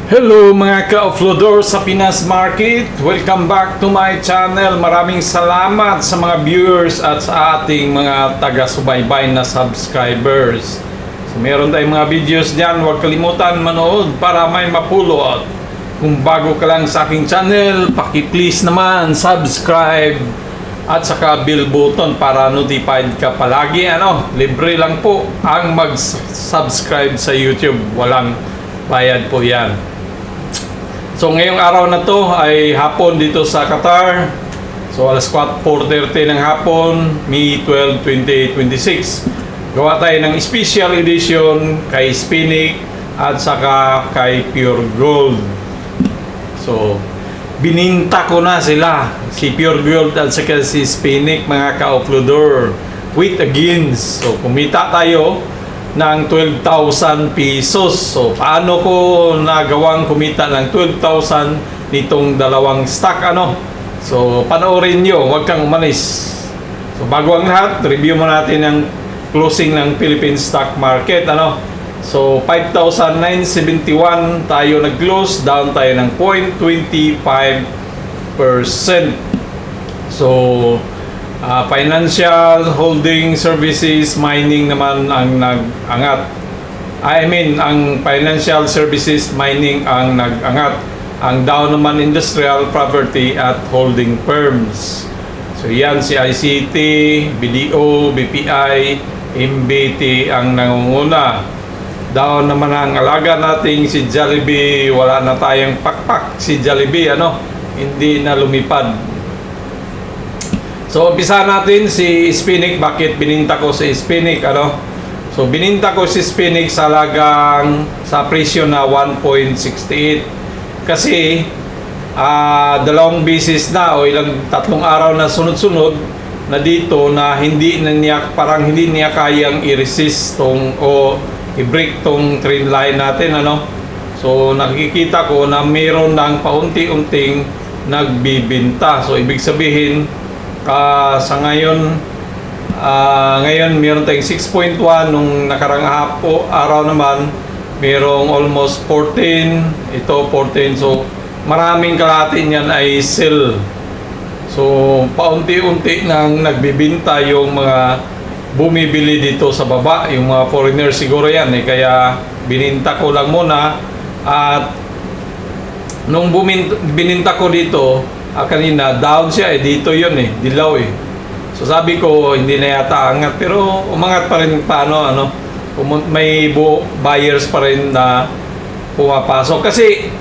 Hello mga ka-offloader sa Pinas Market. Welcome back to my channel. Maraming salamat sa mga viewers at sa ating mga taga-subaybay na subscribers. So, meron tayong mga videos dyan. Huwag kalimutan manood para may mapulot. Kung bago ka lang sa aking channel, paki-please naman subscribe at saka bell button para notified ka palagi. Libre lang po ang mag-subscribe sa YouTube. Walang bayad po yan. So ngayong araw na to ay hapon dito sa Qatar. So alas 4:30 ng hapon, May 12, 2026. Gawa tayo ng special edition kay Spinnick at saka kay Pure Gold. So bininta ko na sila, si Pure Gold at saka si Spinnick, mga ka-offloader, with against. So kumita tayo ng 12,000 pesos. So, paano ko nagawang kumita ng 12,000 nitong dalawang stock, So, panoorin nyo, huwag kang umalis. So, bago ang lahat, review mo natin ang closing ng Philippine stock market, So, 5,971 tayo nag-close, down tayo ng 0.25%. So, financial, holding services, mining naman ang nag-angat. Ang financial services, mining ang nag-angat. Ang down naman industrial, property at holding firms. So yan si ICT, BDO, BPI, MBT ang nangunguna. Down naman ang alaga nating si Jollibee. Wala na tayong pakpak si Jollibee, hindi na lumipad. So, umpisa natin si Spinnick. Bakit bininta ko si Spinnick, So, bininta ko si Spinnick sa presyo na 1.68. Kasi, dalawang beses na o tatlong araw na sunod-sunod na dito na hindi niya kayang i-resist o i-break tong trend line natin, So, nakikita ko na mayroon ng paunti-unting nagbibinta. So, ibig sabihin, sa ngayon mayroon tayong 6.1, nung nakarang araw naman mayroong almost 14, ito 14, so maraming kalahati niyan ay sell. So paunti-unti nang nagbibinta yung mga bumibili dito sa baba, yung mga foreigner siguro yan, kaya bininta ko lang muna. At nung bininta ko dito kanina, down siya, dito yun, dilaw. So sabi ko hindi na yata angat, pero umangat pa rin paano, may buyers pa rin na pumapasok, kasi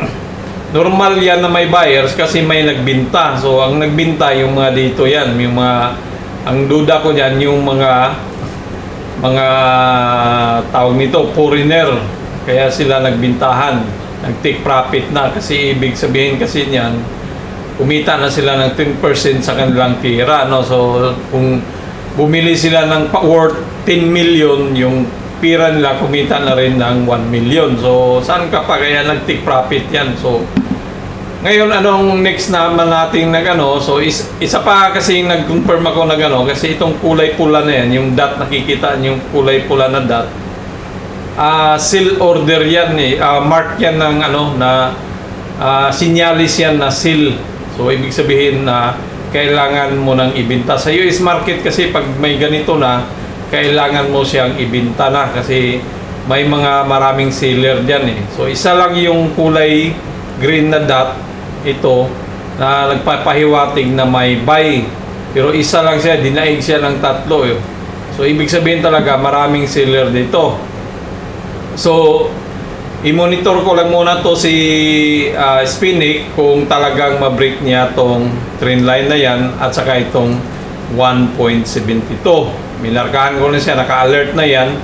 normal yan na may buyers kasi may nagbinta. So ang nagbinta yung mga dito yan, yung mga, ang duda ko yan, yung mga tawag nito foreigner, kaya sila nagbintahan, nag-take profit na, kasi ibig sabihin kasi niyan, kumita na sila ng 10% sa kanilang tira, So, kung bumili sila ng worth 10 million, yung pira nila kumita na rin ng 1 million. So, saan ka pa kaya nag-take profit yan? So, ngayon, anong next naman natin So, isa pa kasi nag-confirm ako kasi itong kulay pula na yan, yung dot, nakikita yung kulay pula na dot. Seal order yan, mark yan ng sinyalis yan na seal. So, ibig sabihin na kailangan mo nang ibinta. Sa US market kasi pag may ganito na, kailangan mo siyang ibinta na kasi may maraming seller dyan. So, isa lang yung kulay green na dot, ito, na nagpapahiwatig na may buy. Pero isa lang siya, dinaig siya ng tatlo. So, ibig sabihin talaga maraming seller dito. So, i-monitor ko lang muna to si Spinnick kung talagang ma-break niya tong trend line na yan at saka itong 1.72. Minarkahan ko na siya, naka-alert na yan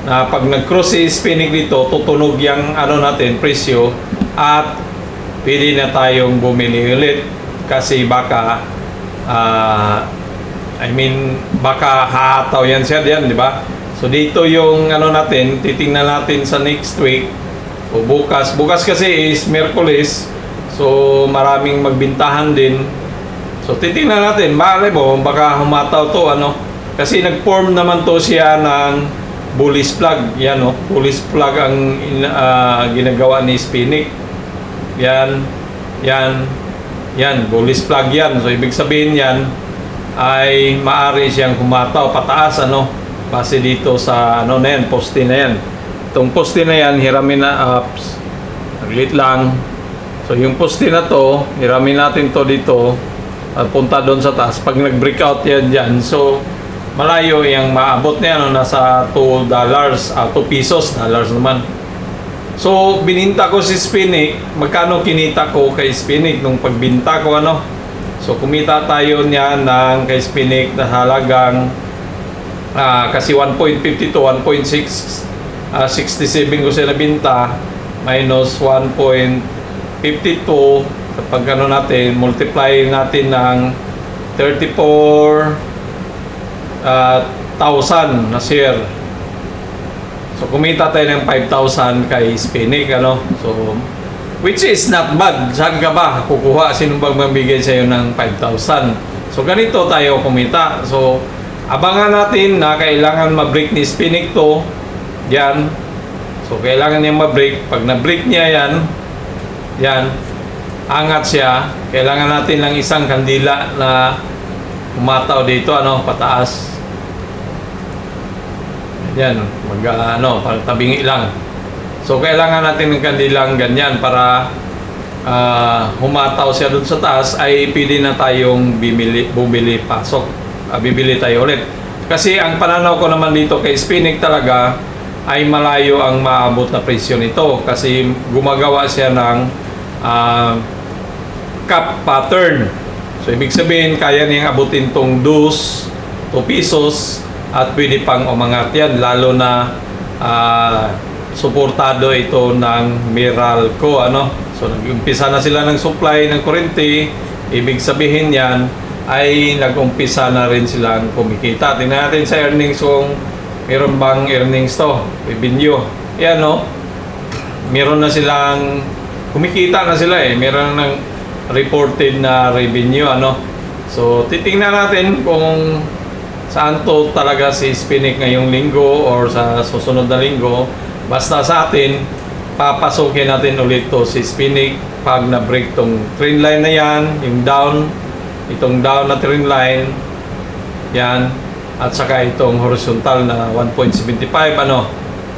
na pag nag-cross si Spinnick dito, tutunog yung natin, presyo, at pwede na tayong bumili ulit kasi baka baka hahataw yan siya diyan, di ba? So dito yung natin, titingnan natin sa next week o bukas kasi is Miyerkules, so maraming magbintahan din. So titingnan natin, malay mo baka humataw to, kasi nag-form naman to siya ng bullish flag. Yan, bullish flag ang ginagawa ni Spinnick. yan, yan, yan, bullish flag yan. So ibig sabihin yan ay maari siyang humataw pataas, ano, base dito sa ano na yan, poste na yan. Itong poste na yan, hiramin na ups, naglit lang. So yung poste na to, hiramin natin to dito at punta doon sa taas. Pag nag-breakout yan dyan, so malayo yung maabot niya, no, nasa $2, 2 pesos, dollars naman. So, bininta ko si Spinik. Magkano kinita ko kay Spinik nung pagbinta ko, ano? So, kumita tayo niya ng kay Spinik na halagang kasi 1.52, 1.67 ko sila binta minus 1.52 kapag ano natin, multiply natin ng 34,000 na share. So, kumita tayo ng 5,000 kay Spinik, ano? So, which is not bad. Saan ka ba kukuha? Sinong bang mabigay sa'yo ng 5,000? So, ganito tayo kumita. So, abangan natin na kailangan ma-break ni Spinik to. Yan. So, kailangan niya ma-break. Pag na-break niya yan, yan, angat siya. Kailangan natin lang isang kandila na umataw dito, ano, pataas. Yan, parang tabingi lang. So, kailangan natin ng kandilang ganyan para humataw siya doon sa taas, ay pwede na tayong bumili pasok. Bibili tayo ulit. Kasi ang pananaw ko naman dito kay Spinik talaga ay malayo ang maabot na presyo nito. Kasi gumagawa siya ng cap pattern. So, ibig sabihin, kaya niyang abutin tong 2 pesos at pwede pang umangat yan, lalo na suportado ito ng Meralco, ano. So nag-umpisa na sila ng supply ng kuryente, ibig sabihin yan ay nag-umpisa na rin silang kumikita. Tingnan natin sa earnings kung meron bang earnings to, revenue. Yan, no, meron na silang kumikita na sila, meron ng reported na revenue, ano. So titingnan natin kung saan to talaga si Spinik ngayong linggo or sa susunod na linggo. Basta sa atin, papasukin natin ulit to si Spinik pag na-break tong trend line na yan, yung down, itong down na trend line, yan, at saka itong horizontal na 1.75, ano.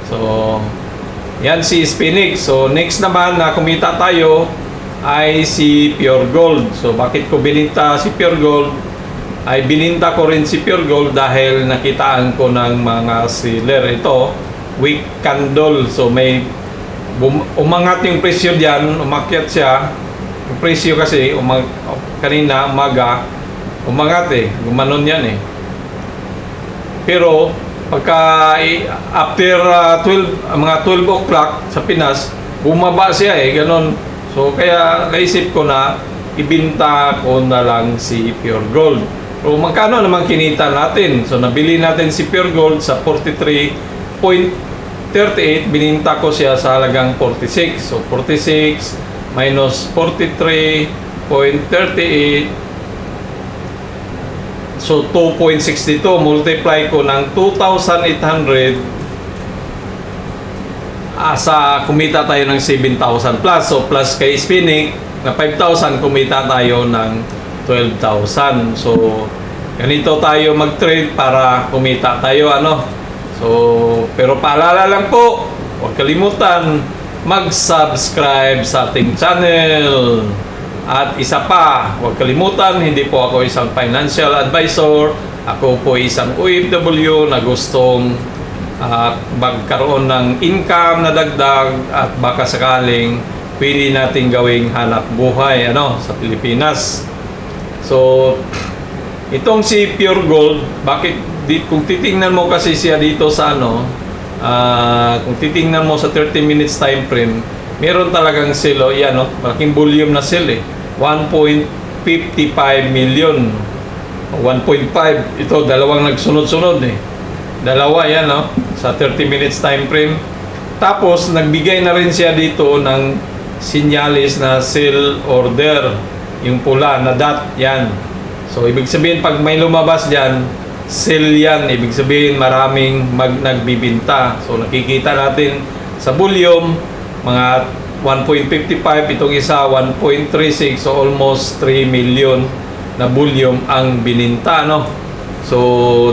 So, yan si Spinik. So, next naman na kumita tayo ay si Pure Gold. So, bakit ko bininta si Pure Gold? Ay bininta ko rin si Pure Gold dahil nakitaan ko ng mga seller. Ito, weak candle. So may umangat yung presyo diyan, umakyat siya. Yung presyo kasi kanina umaga umangat, gumanon yan, Pero pagka after 12 o'clock sa Pinas, bumaba siya, ganon. So kaya naisip ko na ibinta ko na lang si Pure Gold. O magkano naman kinita natin? So nabili natin si Pure Gold sa 43.38, bininta ko siya sa halagang 46. So 46 minus 43.38, so 2.62, multiply ko ng 2,800, sa kumita tayo ng 7,000 plus. So plus kay Spinik na 5,000, kumita tayo ng 12,000. So ganito tayo mag-trade para kumita tayo, ano. So pero paalala lang po, huwag kalimutan mag-subscribe sa ating channel. At isa pa, huwag kalimutan, hindi po ako isang financial advisor. Ako po isang OFW na gustong magkaroon ng income na dagdag at baka sakaling pwede natin gawing hanap buhay, ano, sa Pilipinas. So, itong si Pure Gold, kung titingnan mo kasi siya dito sa ano, kung titingnan mo sa 30 minutes time frame, meron talagang sale, yan, no? Malaking volume na sale, 1.55 million, 1.5, ito, dalawang nagsunod-sunod, dalawa yan, no? Sa 30 minutes time frame. Tapos, nagbigay na rin siya dito ng sinyalis na sell order, yung pula na dot, yan. So, ibig sabihin, pag may lumabas dyan, sell yan. Ibig sabihin, maraming nagbibinta. So, nakikita natin sa volume, mga 1.55, itong isa 1.36, so almost 3 million na volume ang bininta, no? So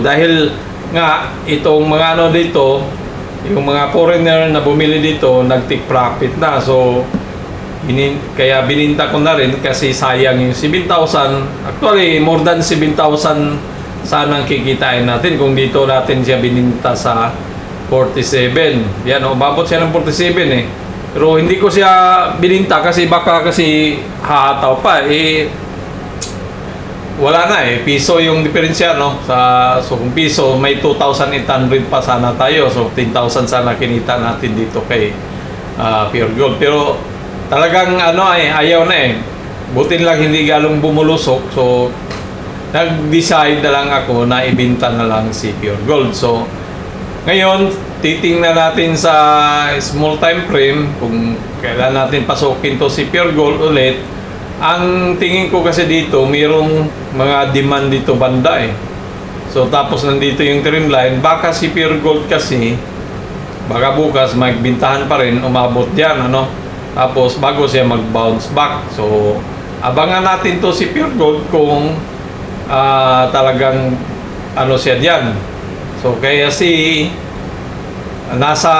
dahil nga itong mga ano dito, yung mga foreigner na bumili dito nag-take profit na, so kaya bininta ko na rin kasi sayang yung 7,000. Actually more than 7,000 sanang kikitain natin kung dito natin siya bininta sa 47. Yan, umabot siya ng 47 eh. Pero hindi ko siya bininta kasi baka kasi hahataw pa eh, wala na eh, piso yung diferensya, no? So kung piso, may 2,800 pa sana tayo. So 10,000 sana kinita natin dito kay Pure Gold. Pero talagang ano eh, ayaw na eh. Butin lang hindi galong bumulusok. So nag-decide na lang ako na ibenta na lang si Pure Gold. So ngayon, titingnan natin sa small time frame kung kailan natin pasukin to si Pure Gold ulit. Ang tingin ko kasi dito, mayroong mga demand dito banda eh. So tapos nandito yung trend line, baka si Pure Gold kasi baka bukas magbintahan pa rin, umabot diyan, ano. Tapos bago siya mag-bounce back. So abangan natin to si Pure Gold kung talagang ano siya diyan. So kaya nasa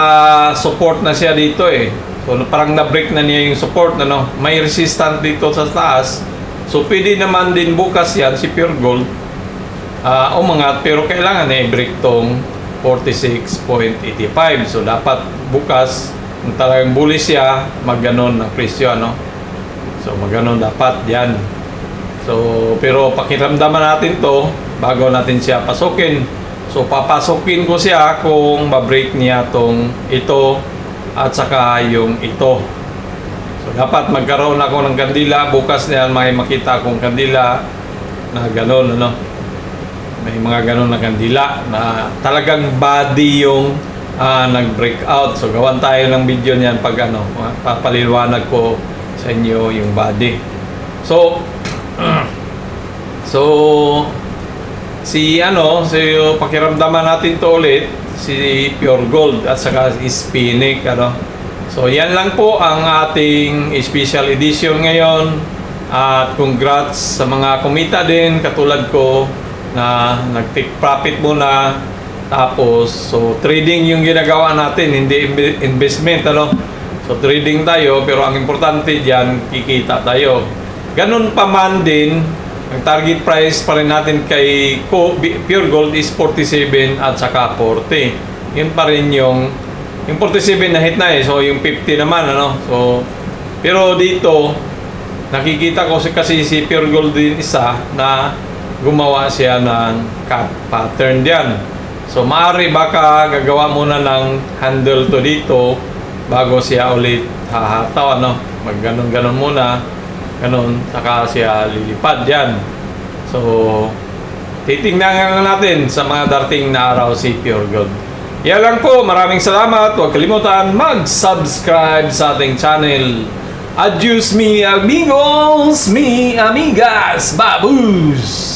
support na siya dito eh. So parang na-break na niya yung support, ano. May resistance dito sa taas. So pwede naman din bukas yan si Pure Gold umangat, pero kailangan i-break tong 46.85. So dapat bukas kung talagang bullish siya, magganon ng presyo, ano. So magganon dapat yan. So pero pakiramdaman natin to bago natin siya pasukin. So papasukin ko siya kung ma-break niya tong ito at saka yung ito. So dapat magkaroon ako ng kandila bukas niyan, may makita akong kandila na gano'n, ano. May mga gano'n na kandila na talagang body yung nag-break out. So gawan tayo ng video niyan pag ano, papaliwanag ko sa inyo yung body. So si pakiramdaman natin to ulit si Pure Gold at saka si Spinach, ano. So yan lang po ang ating special edition ngayon, at congrats sa mga kumita din katulad ko na nag-take profit muna. Tapos so trading yung ginagawa natin, hindi investment, ano. So trading tayo, pero ang importante diyan kikita tayo. Ganun pa man din, ang target price pa rin natin kay Pure Gold is 47 at saka 40. Yun pa rin yung 47 na hit na eh. So yung 50 naman, ano. So pero dito nakikita ko kasi si Pure Gold din isa na gumawa siya ng cut pattern diyan. So maaari baka gagawa muna ng handle to dito bago siya ulit hahataw, ano. Magganon-ganon muna, ganon, saka siya lilipad yan. So titingnan natin sa mga darating na araw si Pure Gold. Yan lang po, maraming salamat. Huwag kalimutan mag-subscribe sa ating channel. Adios mi amigos, mi amigas, babus!